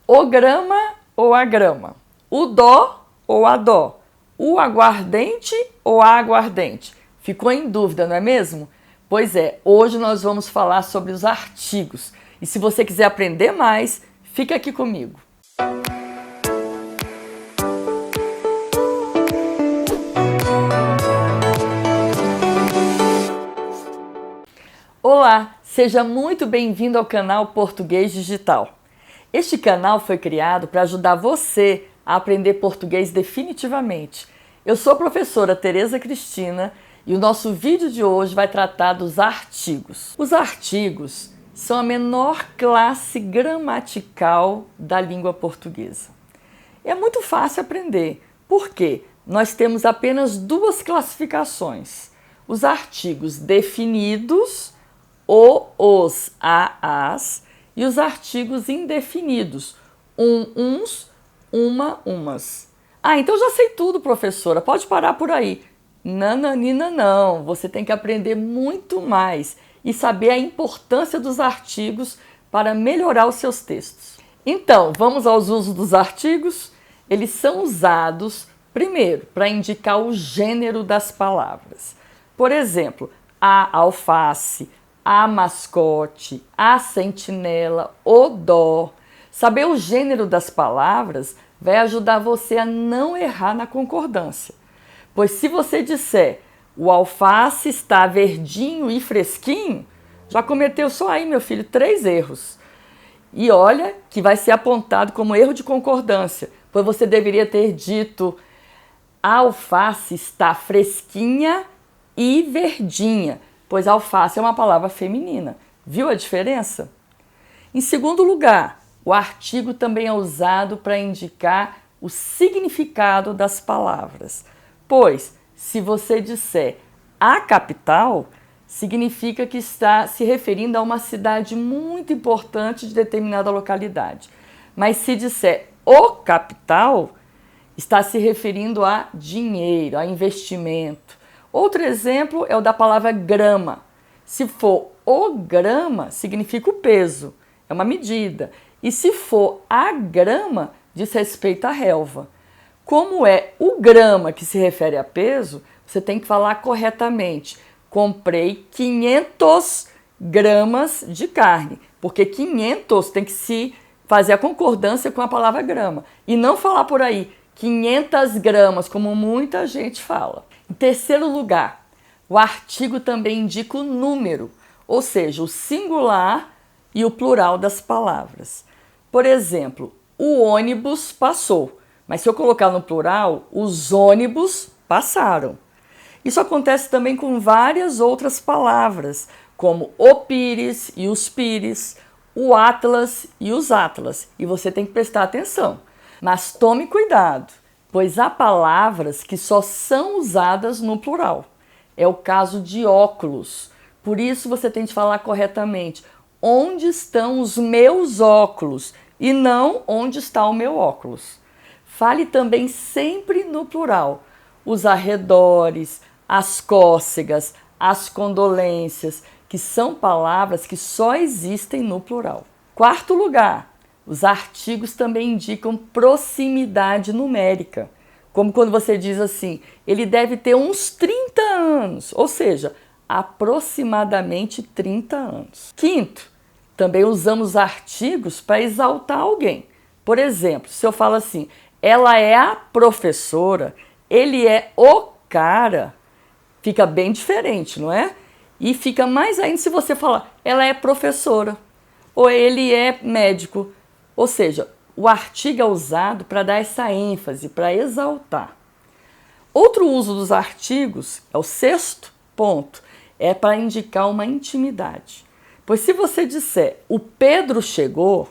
O grama ou a grama? O dó ou a dó? O aguardente ou a aguardente? Ficou em dúvida, não é mesmo? Pois é, hoje nós vamos falar sobre os artigos. E se você quiser aprender mais, fica aqui comigo. Olá, seja muito bem-vindo ao canal Português Digital. Este canal foi criado para ajudar você a aprender português definitivamente. Eu sou a professora Tereza Cristina e o nosso vídeo de hoje vai tratar dos artigos. Os artigos são a menor classe gramatical da língua portuguesa. É muito fácil aprender, porque nós temos apenas duas classificações: os artigos definidos, os, as, e os artigos indefinidos, uns, uma, umas. Ah, então já sei tudo, professora, pode parar por aí. Nananina não, você tem que aprender muito mais e saber a importância dos artigos para melhorar os seus textos. Então, vamos aos usos dos artigos. Eles são usados, primeiro, para indicar o gênero das palavras. Por exemplo, a alface, a mascote, a sentinela, o dó. Saber o gênero das palavras vai ajudar você a não errar na concordância. Pois se você disser o alface está verdinho e fresquinho, já cometeu só aí, meu filho, 3 erros. E olha que vai ser apontado como erro de concordância, pois você deveria ter dito a alface está fresquinha e verdinha, pois alface é uma palavra feminina. Viu a diferença? Em segundo lugar, o artigo também é usado para indicar o significado das palavras. Pois, se você disser a capital, significa que está se referindo a uma cidade muito importante de determinada localidade. Mas se disser o capital, está se referindo a dinheiro, a investimento. Outro exemplo é o da palavra grama. Se for o grama, significa o peso, é uma medida. E se for a grama, diz respeito à relva. Como é o grama que se refere a peso, você tem que falar corretamente. Comprei 500 gramas de carne, porque 500 tem que se fazer a concordância com a palavra grama. E não falar por aí 500 gramas, como muita gente fala. Em terceiro lugar, o artigo também indica o número, ou seja, o singular e o plural das palavras. Por exemplo, o ônibus passou, mas se eu colocar no plural, os ônibus passaram. Isso acontece também com várias outras palavras, como o pires e os pires, o atlas e os atlas, e você tem que prestar atenção. Mas tome cuidado, pois há palavras que só são usadas no plural. É o caso de óculos. Por isso você tem que falar corretamente: onde estão os meus óculos? E não onde está o meu óculos. Fale também sempre no plural. Os arredores, as cócegas, as condolências, que são palavras que só existem no plural. Quarto lugar, os artigos também indicam proximidade numérica. Como quando você diz assim, ele deve ter uns 30 anos, ou seja, aproximadamente 30 anos. Quinto, também usamos artigos para exaltar alguém. Por exemplo, se eu falo assim, ela é a professora, ele é o cara, fica bem diferente, não é? E fica mais ainda se você falar, ela é professora, ou ele é médico. Ou seja, o artigo é usado para dar essa ênfase, para exaltar. Outro uso dos artigos, é o sexto ponto, é para indicar uma intimidade. Pois se você disser, o Pedro chegou,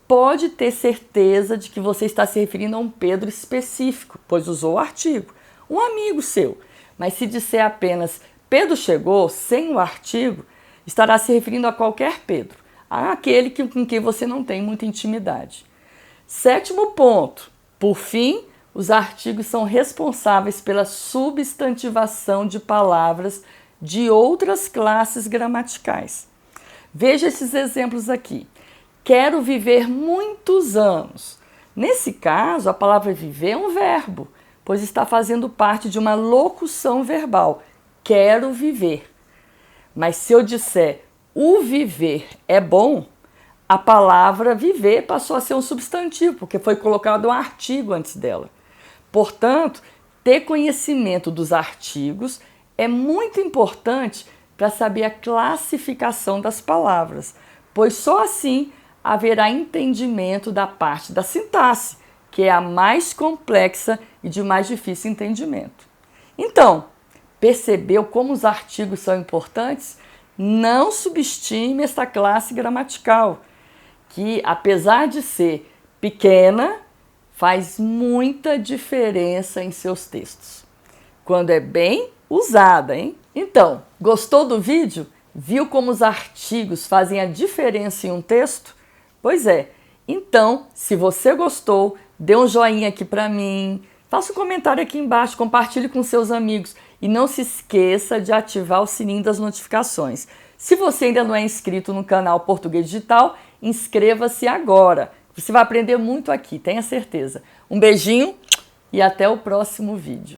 pode ter certeza de que você está se referindo a um Pedro específico, pois usou o artigo, um amigo seu. Mas se disser apenas, Pedro chegou, sem o artigo, estará se referindo a qualquer Pedro, àquele com quem você não tem muita intimidade. Sétimo ponto, por fim, os artigos são responsáveis pela substantivação de palavras de outras classes gramaticais. Veja esses exemplos aqui. quero viver muitos anos. Nesse caso, a palavra viver é um verbo, pois está fazendo parte de uma locução verbal. Quero viver. Mas se eu disser o viver é bom, a palavra viver passou a ser um substantivo, porque foi colocado um artigo antes dela. Portanto, ter conhecimento dos artigos é muito importante para saber a classificação das palavras, pois só assim haverá entendimento da parte da sintaxe, que é a mais complexa e de mais difícil entendimento. Então, percebeu como os artigos são importantes? Não subestime esta classe gramatical, que apesar de ser pequena, faz muita diferença em seus textos, quando é bem usada, hein? Então, gostou do vídeo? Viu como os artigos fazem a diferença em um texto? Pois é, então, se você gostou, dê um joinha aqui para mim, faça um comentário aqui embaixo, compartilhe com seus amigos e não se esqueça de ativar o sininho das notificações. Se você ainda não é inscrito no canal Português Digital, inscreva-se agora. Você vai aprender muito aqui, tenha certeza. Um beijinho e até o próximo vídeo.